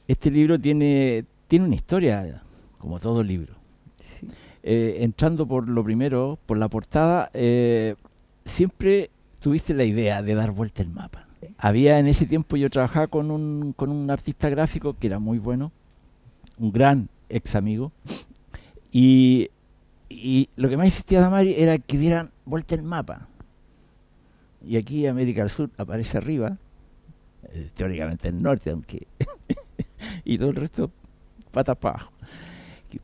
Este libro tiene una historia, como todo libro. Sí. Entrando por lo primero, por la portada, siempre tuviste la idea de dar vuelta el mapa. Había en ese tiempo, yo trabajaba con un artista gráfico que era muy bueno, un gran ex amigo, y, y lo que más insistía Damari era que dieran vuelta el mapa. Y aquí América del Sur aparece arriba, teóricamente el norte, aunque y todo el resto patas para abajo.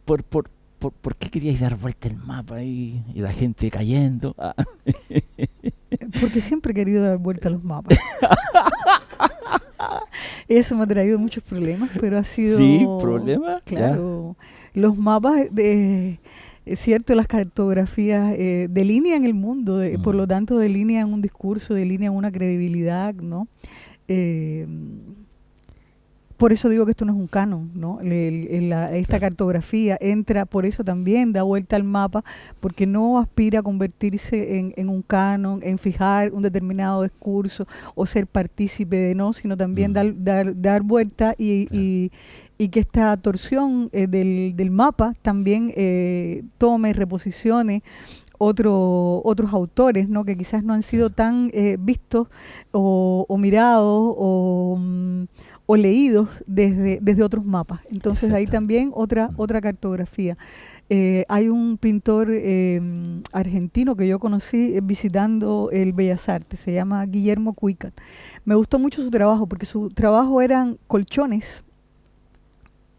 ¿Por, por, por qué queríais dar vuelta el mapa y la gente cayendo? Ah. Porque siempre he querido dar vuelta a los mapas. Eso me ha traído muchos problemas, pero ha Sí, sido, problema, ya. claro, los mapas, es cierto, las cartografías delinean el mundo, por lo Mm, tanto delinean un discurso, delinean una credibilidad, ¿no? Eh, por eso digo que esto no es un canon, ¿no? Esta claro. cartografía entra, por eso también da vuelta al mapa, porque no aspira a convertirse en un canon, en fijar un determinado discurso o ser partícipe de no, sino también Mm, dar vuelta claro. y que esta torsión del mapa también tome y reposicione otros autores, ¿no? Que quizás no han sido Claro. tan vistos o mirados o leídos desde otros mapas. Entonces ahí Exactamente. también Mm, otra cartografía. Hay un pintor argentino que yo conocí visitando el Bellas Artes, se llama Guillermo Cuicat. Me gustó mucho su trabajo porque su trabajo eran colchones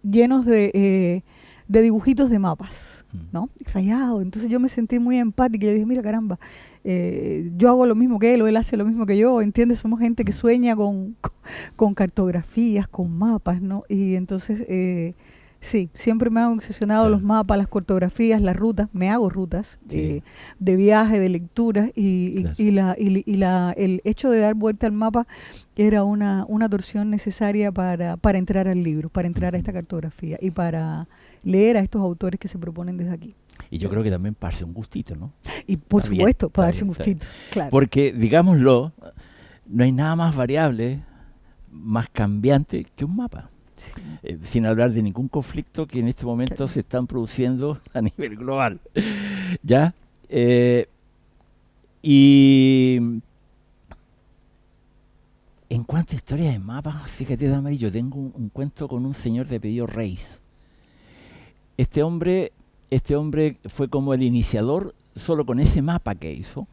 llenos de dibujitos de mapas, mm, ¿no? Rayado. Entonces yo me sentí muy empática y yo dije, mira, caramba, yo hago lo mismo que él o él hace lo mismo que yo, ¿entiendes? Somos gente que mm, sueña con cartografías, con mapas, ¿no? Y entonces, sí, siempre me han obsesionado los claro. mapas, las cartografías, las rutas, me hago rutas Sí, de viaje, de lecturas claro. el hecho de dar vuelta al mapa era una torsión necesaria para entrar al libro, para entrar a Ujú. esta cartografía y para leer a estos autores que se proponen desde aquí. Y yo creo que también para darse un gustito, ¿no? Y por supuesto, para Está darse bien, un está bien. gustito, claro. Porque, digámoslo, no hay nada más variable, más cambiante que un mapa. Sí, Sin hablar de ningún conflicto que en este momento claro. se están produciendo a nivel global. ¿Ya? Eh, y en cuanto a historia de mapas, fíjate, Dama, yo tengo un cuento con un señor de apellido Reis. Este hombre, este hombre fue como el iniciador solo con ese mapa que hizo,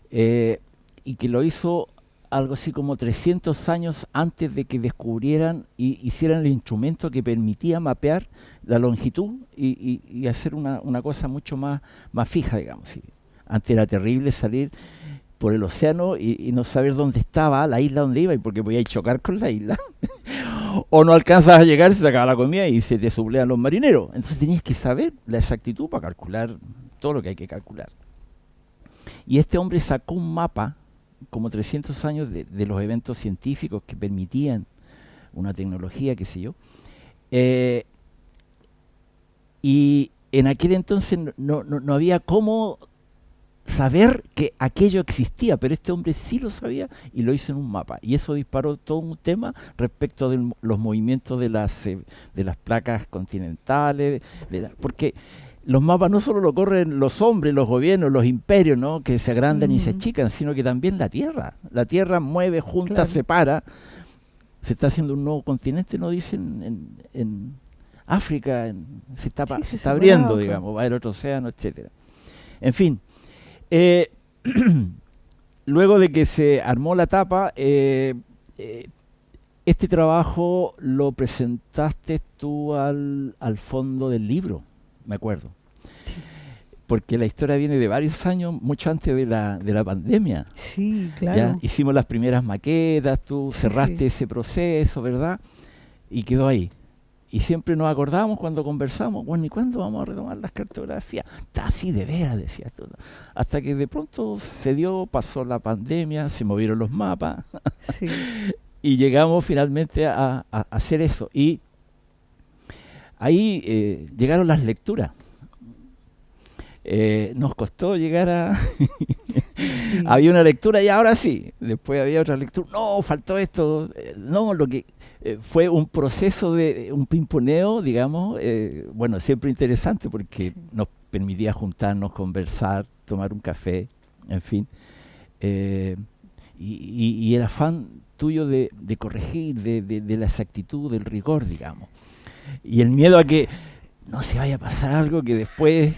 eh, y que lo hizo algo así como 300 años antes de que descubrieran y hicieran el instrumento que permitía mapear la longitud y hacer una cosa mucho más fija, digamos. Sí. Antes era terrible salir por el océano y no saber dónde estaba la isla donde iba, y porque podías chocar con la isla. O no alcanzas a llegar, se te acaba la comida y se te suplean los marineros. Entonces tenías que saber la exactitud para calcular todo lo que hay que calcular. Y este hombre sacó un mapa, como 300 años de los eventos científicos que permitían una tecnología, qué sé yo. Eh, y en aquel entonces no había cómo saber que aquello existía, pero este hombre sí lo sabía y lo hizo en un mapa. Y eso disparó todo un tema respecto de los movimientos de las placas continentales, porque los mapas no solo lo corren los hombres, los gobiernos, los imperios, ¿no? Que se agrandan y se Ujú, achican, sino que también la Tierra. La Tierra mueve, junta, claro, separa. Se está haciendo un nuevo continente, no dicen en África, sí, se se está abriendo, separaba, claro. digamos, va a haber otro océano, etcétera. En fin, eh, luego de que se armó la tapa, eh, este trabajo lo presentaste tú al fondo del libro, me acuerdo. Sí, Porque la historia viene de varios años, mucho antes de la pandemia. sí, Ya claro, hicimos las primeras maquetas, tú sí, sí. cerraste ese proceso, ¿verdad? Y quedó ahí. Y siempre nos acordamos cuando conversamos, bueno, ¿y cuándo vamos a retomar las cartografías? Está así de veras, decías tú. Hasta que de pronto se dio, pasó la pandemia, se movieron los mapas Sí. y llegamos finalmente a hacer eso. Y ahí llegaron las lecturas. Nos costó llegar a... Sí, había una lectura y ahora sí. Después había otra lectura. No, faltó esto. No, lo que... fue un proceso de un pimponeo, digamos, bueno, siempre interesante porque nos permitía juntarnos, conversar, tomar un café, en fin. eh, y el afán tuyo de corregir, de la exactitud, del rigor, digamos. Y el miedo a que no se vaya a pasar algo que después,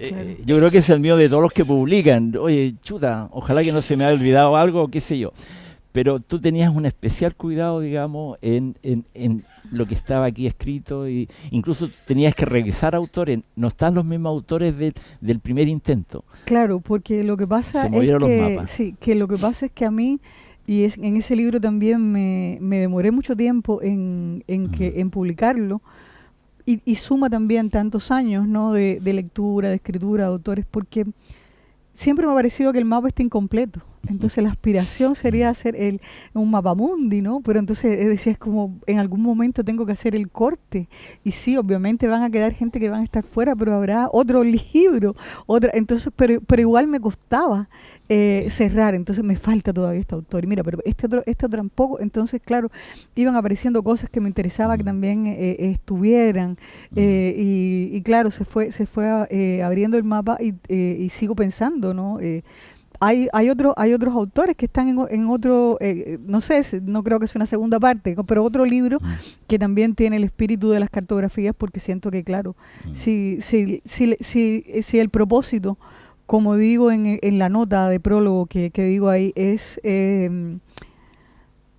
Claro. yo creo que es el miedo de todos los que publican. Oye, chuta, ojalá que no se me haya olvidado algo, qué sé yo. Pero tú tenías un especial cuidado, digamos, en lo que estaba aquí escrito, y incluso tenías que revisar autores. No están los mismos autores del primer intento. Claro, porque lo que pasa Se es movieron los que, mapas. sí, que lo que pasa es que a mí, en ese libro también me demoré mucho tiempo en publicarlo, y suma también tantos años, ¿no? De lectura, de escritura, de autores, porque siempre me ha parecido que el mapa está incompleto. Entonces la aspiración sería hacer un mapamundi, ¿no? Pero entonces decía, es como en algún momento tengo que hacer el corte. Y sí, obviamente van a quedar gente que van a estar fuera, pero habrá otro libro, entonces, pero igual me costaba cerrar. Entonces me falta todavía este autor. Y mira, pero este otro tampoco. Entonces, claro, iban apareciendo cosas que me interesaba que también estuvieran. Y claro, se fue abriendo el mapa, y sigo pensando, ¿no? Hay otros autores que están en otro, no sé, no creo que sea una segunda parte, pero otro libro que también tiene el espíritu de las cartografías, porque siento que, claro, si el propósito, como digo en la nota de prólogo que digo ahí, es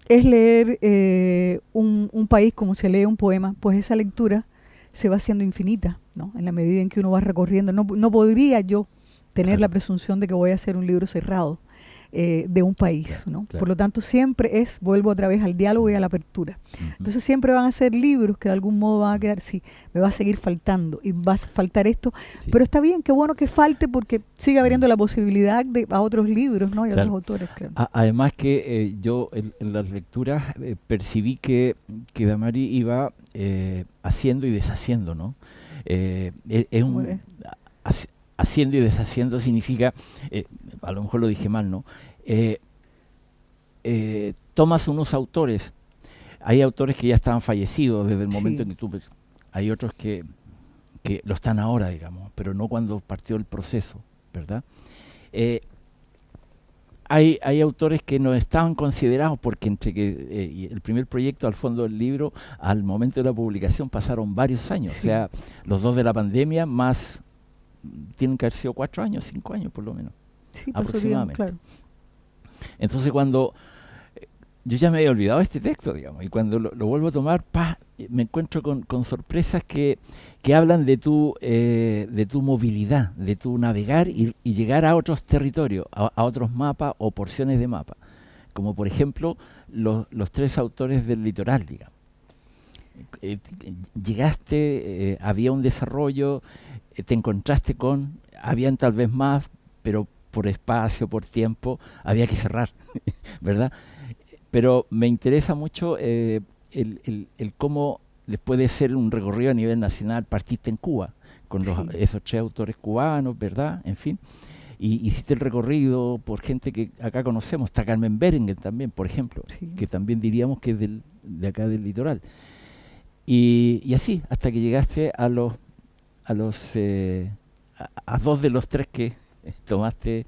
leer un país como se lee un poema, pues esa lectura se va haciendo infinita, ¿no? En la medida en que uno va recorriendo. No podría yo tener la presunción de que voy a hacer un libro cerrado de un país, ¿no? Claro. Por lo tanto, siempre vuelvo otra vez al diálogo y a la apertura. Entonces siempre van a ser libros que de algún modo van a quedar, sí, me va a seguir faltando y va a faltar esto, Sí. pero está bien, qué bueno que falte, porque sigue abriendo la posibilidad a otros libros, ¿no? Y a Claro. otros autores, claro. Además que yo en las lecturas percibí que Damari iba haciendo y deshaciendo, ¿no? Es Muy un... bien. Haciendo y deshaciendo significa, a lo mejor lo dije mal, ¿no? Tomas unos autores, hay autores que ya estaban fallecidos desde el momento Sí. en que tú... Hay otros que lo están ahora, digamos, pero no cuando partió el proceso, ¿verdad? Hay autores que no estaban considerados porque entre que el primer proyecto al fondo del libro, al momento de la publicación pasaron varios años, Sí. o sea, los dos de la pandemia más... tienen que haber sido 4 años, 5 años por lo menos, Sí, pasó bien, aproximadamente. claro. Entonces cuando yo ya me había olvidado este texto, digamos, y cuando lo vuelvo a tomar, me encuentro con sorpresas que hablan de tu movilidad, de tu navegar y llegar a otros territorios, a otros mapas o porciones de mapa, como por ejemplo los 3 autores del litoral, digamos. Llegaste, había un desarrollo, te encontraste habían tal vez más, pero por espacio, por tiempo, había que cerrar, ¿verdad? Pero me interesa mucho el cómo, después de hacer un recorrido a nivel nacional, partiste en Cuba, con Sí. esos 3 autores cubanos, ¿verdad? En fin, y hiciste el recorrido por gente que acá conocemos, está Carmen Berenguer también, por ejemplo, Sí. que también diríamos que es de acá del litoral. Y así, hasta que llegaste a 2 de los 3 que tomaste.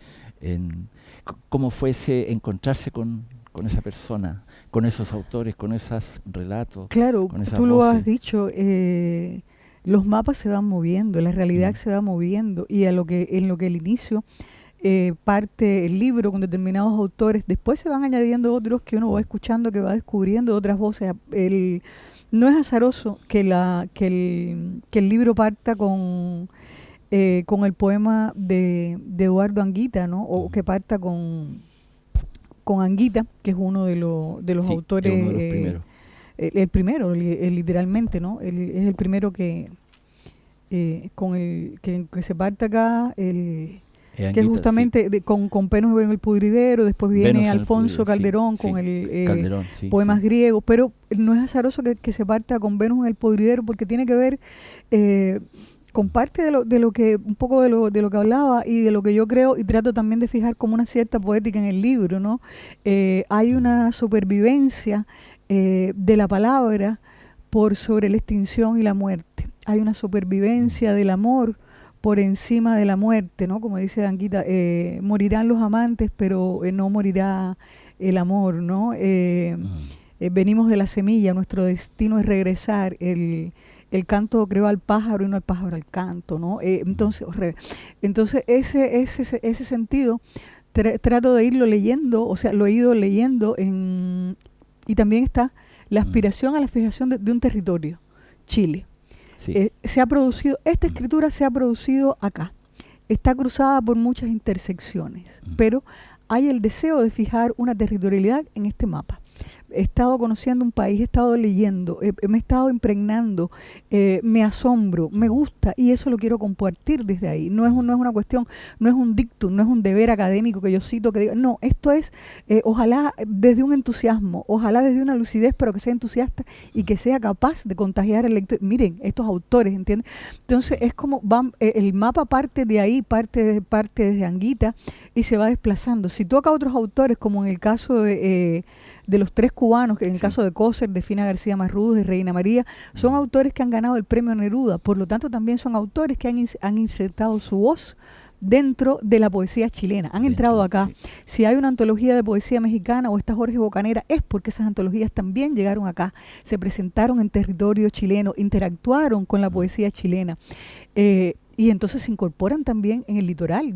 ¿Cómo fue ese encontrarse con esa persona, con esos autores, con esos relatos, Claro, con esas tú lo has voces? dicho, los mapas se van moviendo, la realidad Mm. se va moviendo, y en lo que al inicio parte el libro con determinados autores, después se van añadiendo otros que uno va escuchando, que va descubriendo otras voces. No es azaroso que el libro parta con el poema de Eduardo Anguita, ¿no? O que parta con Anguita, que es uno de los Sí, autores, es uno de los primeros. el primero, literalmente, ¿no? Es el primero que se parte acá, que es Anguita, justamente con Penos en el Pudridero. Después sí. viene Venus en el Alfonso Pudridero, sí, Calderón sí. con el Calderón, sí, poemas sí. griegos, pero no es azaroso que se parta con Venus en el Pudridero, porque tiene que ver con parte de lo que, un poco de lo que hablaba, y de lo que yo creo y trato también de fijar como una cierta poética en el libro, ¿no? Hay una supervivencia de la palabra por sobre la extinción y la muerte. Hay una supervivencia del amor por encima de la muerte, ¿no? Como dice Anguita, morirán los amantes, pero no morirá el amor, ¿no? Venimos de la semilla, nuestro destino es regresar. El canto creó al pájaro y no al pájaro al canto, ¿no? Entonces ese sentido trato de irlo leyendo, o sea, lo he ido leyendo y también está la aspiración a la fijación de un territorio, Chile. Sí. Se ha producido, esta escritura se ha producido acá, está cruzada por muchas intersecciones, pero hay el deseo de fijar una territorialidad en este mapa. He estado conociendo un país, he estado leyendo, me he estado impregnando, me asombro, me gusta y eso lo quiero compartir desde ahí. No es una cuestión, no es un dictum, no es un deber académico que yo cito, que diga, no, esto es ojalá desde un entusiasmo, ojalá desde una lucidez, pero que sea entusiasta y que sea capaz de contagiar al lector. Miren, estos autores, ¿entiendes? Entonces es como el mapa parte de ahí, parte desde Anguita y se va desplazando. Si toca a otros autores, como en el caso de los tres cubanos, que en el caso de Coser, de Fina García Marrús, de Reina María, son autores que han ganado el premio Neruda, por lo tanto también son autores que han insertado su voz dentro de la poesía chilena, han entrado acá. Si hay una antología de poesía mexicana o está Jorge Bocanera, es porque esas antologías también llegaron acá, se presentaron en territorio chileno, interactuaron con la poesía chilena. Y entonces se incorporan también en el litoral.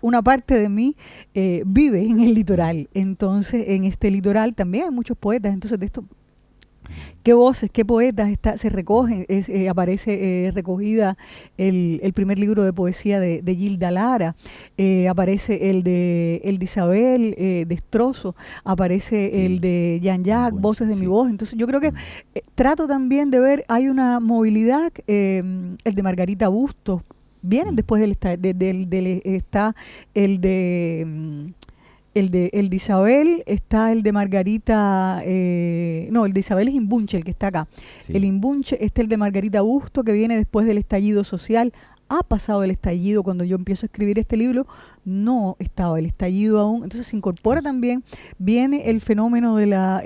Una parte de mí vive en el litoral. Entonces, en este litoral también hay muchos poetas. Entonces, de esto, ¿qué voces, qué poetas se recogen? Aparece recogida el primer libro de poesía de Gilda Lara, aparece el de Isabel Destrozo, aparece el de Jean-Jacques, Voces de mi voz. Entonces yo creo que trato también de ver, hay una movilidad, el de Margarita Bustos, vienen después está el de Isabel, está el de Margarita, no, el de Isabel es Imbunche, el que está acá. Sí. El Imbunche, está el de Margarita Busto, que viene después del estallido social. Ha pasado el estallido, cuando yo empiezo a escribir este libro, no estaba el estallido aún. Entonces se incorpora también, viene el fenómeno de la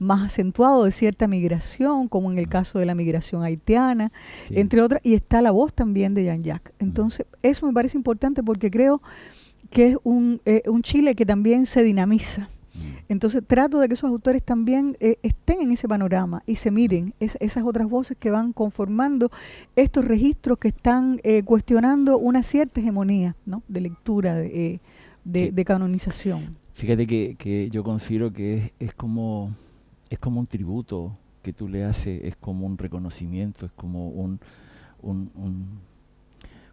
más acentuado de cierta migración, como en el caso de la migración haitiana, sí, entre otras, y está la voz también de Jean-Jacques. Entonces eso me parece importante porque creo que es un Chile que también se dinamiza. Entonces trato de que esos autores también estén en ese panorama y se miren esas otras voces que van conformando estos registros que están cuestionando una cierta hegemonía, ¿no?, de lectura, de canonización. Fíjate que yo considero que es como un tributo que tú le haces, es como un reconocimiento, es como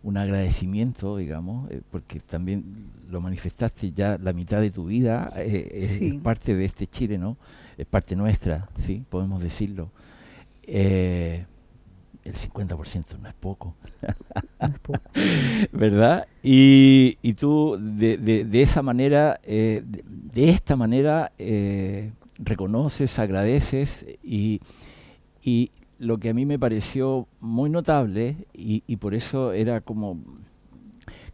un agradecimiento, digamos, porque también lo manifestaste ya la mitad de tu vida, sí, es parte de este Chile, ¿no? Es parte nuestra, sí, podemos decirlo. El 50% no es poco, no es poco. ¿Verdad? Y tú de esa manera, de esta manera, reconoces, agradeces y lo que a mí me pareció muy notable y por eso era como,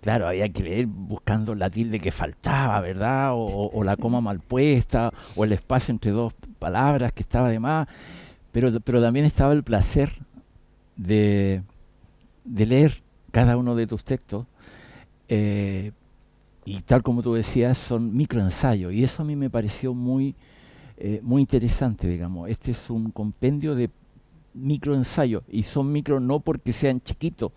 claro, había que leer buscando la tilde que faltaba, ¿verdad? O la coma mal puesta, o el espacio entre dos palabras que estaba de más, pero también estaba el placer de leer cada uno de tus textos, y tal como tú decías, son microensayos, y eso a mí me pareció muy interesante, digamos. Este es un compendio de microensayos, y son micro no porque sean chiquitos,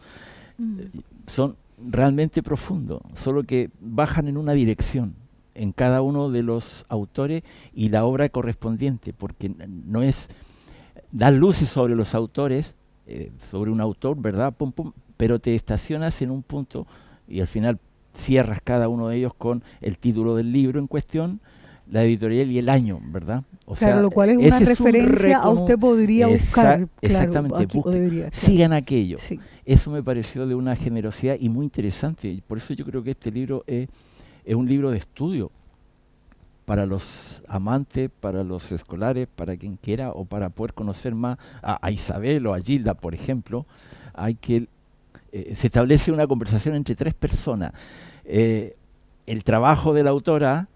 son realmente profundos, solo que bajan en una dirección en cada uno de los autores y la obra correspondiente, porque no es dar luces sobre los autores, sobre un autor, ¿verdad? Pum, pum, pero te estacionas en un punto y al final cierras cada uno de ellos con el título del libro en cuestión, la editorial y el año, ¿verdad? O claro, sea, lo cual es una referencia a usted podría buscar. Exactamente, claro, debería, sigan aquello. Sí. Eso me pareció de una generosidad y muy interesante. Y por eso yo creo que este libro es un libro de estudio para los amantes, para los escolares, para quien quiera, o para poder conocer más a Isabel o a Gilda, por ejemplo. Hay que se establece una conversación entre tres personas. El trabajo de la autora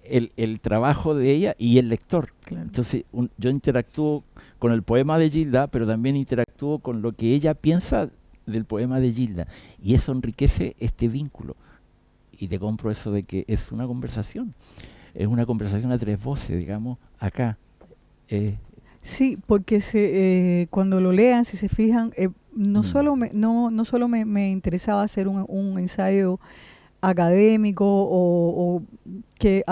el trabajo de ella y el lector. Claro. Entonces yo interactúo con el poema de Gilda, pero también interactúo con lo que ella piensa del poema de Gilda, y eso enriquece este vínculo. Y te compro eso de que es una conversación a tres voces, digamos, acá. Sí, porque cuando lo lean, si se fijan, no solo me interesaba hacer un ensayo académico o que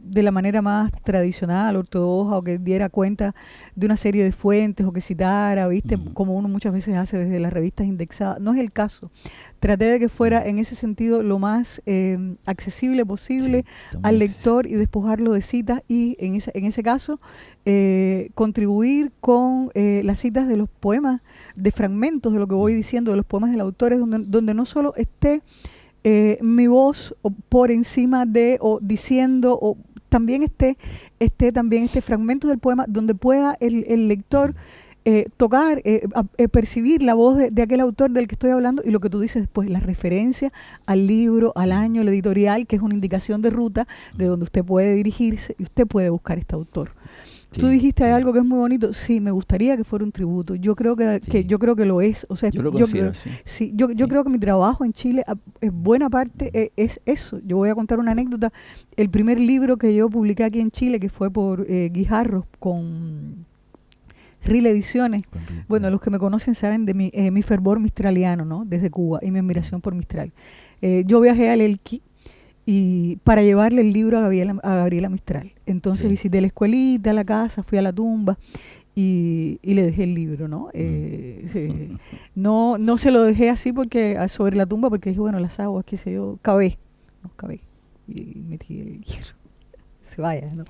de la manera más tradicional, ortodoxa, o que diera cuenta de una serie de fuentes o que citara, ¿viste? Como uno muchas veces hace desde las revistas indexadas. No es el caso. Traté de que fuera en ese sentido lo más accesible posible al lector y despojarlo de citas, y en ese caso contribuir con las citas de los poemas, de fragmentos de lo que voy diciendo, de los poemas del autor, donde no solo esté mi voz por encima de o diciendo, o también esté también este fragmento del poema donde pueda el lector tocar, percibir la voz de aquel autor del que estoy hablando, y lo que tú dices después, la referencia al libro, al año, la editorial, que es una indicación de ruta de donde usted puede dirigirse y usted puede buscar este autor. Sí, tú dijiste algo que es muy bonito. Sí, me gustaría que fuera un tributo. Yo creo yo creo que lo es. O sea, yo lo considero, yo creo que mi trabajo en Chile es buena parte es eso. Yo voy a contar una anécdota. El primer libro que yo publiqué aquí en Chile, que fue por Guijarros con Ril Ediciones. Bueno, los que me conocen saben de mi fervor mistraliano, ¿no? Desde Cuba, y mi admiración por Mistral. Yo viajé al Elqui y para llevarle el libro a Gabriela Mistral. Entonces visité la escuelita, la casa, fui a la tumba y le dejé el libro, ¿no? No se lo dejé así porque sobre la tumba, porque dije, bueno, las aguas, qué sé yo, cavé y metí el libro. Se vaya, ¿no?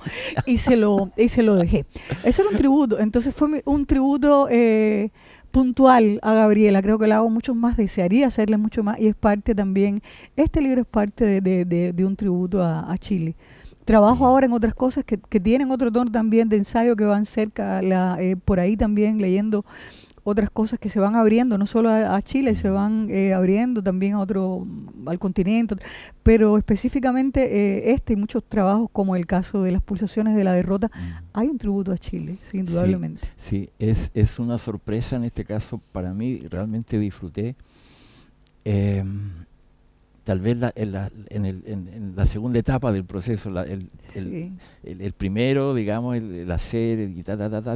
Y se lo dejé. Eso era un tributo. Entonces fue un tributo puntual a Gabriela. Creo que le hago mucho más, desearía hacerle mucho más, y es parte también, este libro es parte de un tributo a Chile. Trabajo ahora en otras cosas que tienen otro tono también de ensayo, que van cerca, por ahí también leyendo otras cosas que se van abriendo, no solo a Chile, se van abriendo también al continente, pero específicamente y muchos trabajos, como el caso de las pulsaciones de la derrota, hay un tributo a Chile, sí, indudablemente. Sí, es una sorpresa en este caso para mí, realmente disfruté. Tal vez en la segunda etapa del proceso, el primero, digamos, el hacer,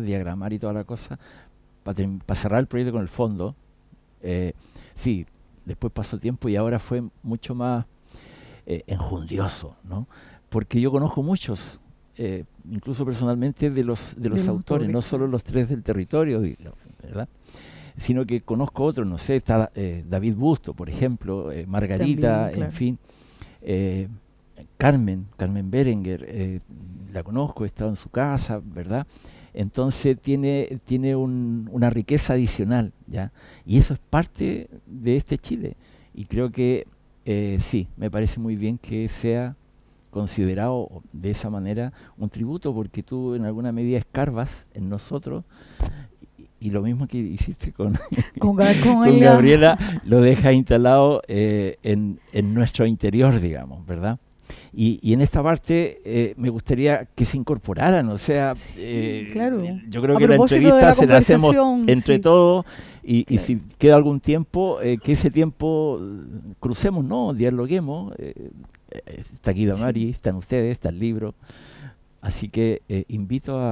diagramar y toda la cosa, para cerrar el proyecto con el fondo. Sí, después pasó tiempo y ahora fue mucho más enjundioso, ¿no? Porque yo conozco muchos, incluso personalmente, de los autores, no solo los tres del territorio, ¿verdad? Sino que conozco otros, no sé, está David Busto, por ejemplo, Margarita, también, claro. En fin, Carmen Berenguer, la conozco, he estado en su casa, ¿verdad? Entonces tiene una riqueza adicional, ¿ya? Y eso es parte de este Chile. Y creo que sí, me parece muy bien que sea considerado de esa manera un tributo, porque tú en alguna medida escarbas en nosotros, y lo mismo que hiciste con Gabriela, lo deja instalado en nuestro interior, digamos, ¿verdad? Y en esta parte me gustaría que se incorporaran, o sea, claro. Yo creo que la entrevista se la hacemos entre todos, y claro. Si queda algún tiempo, que ese tiempo crucemos, ¿no? Dialoguemos. Está aquí Damari, están ustedes, está el libro, así que invito a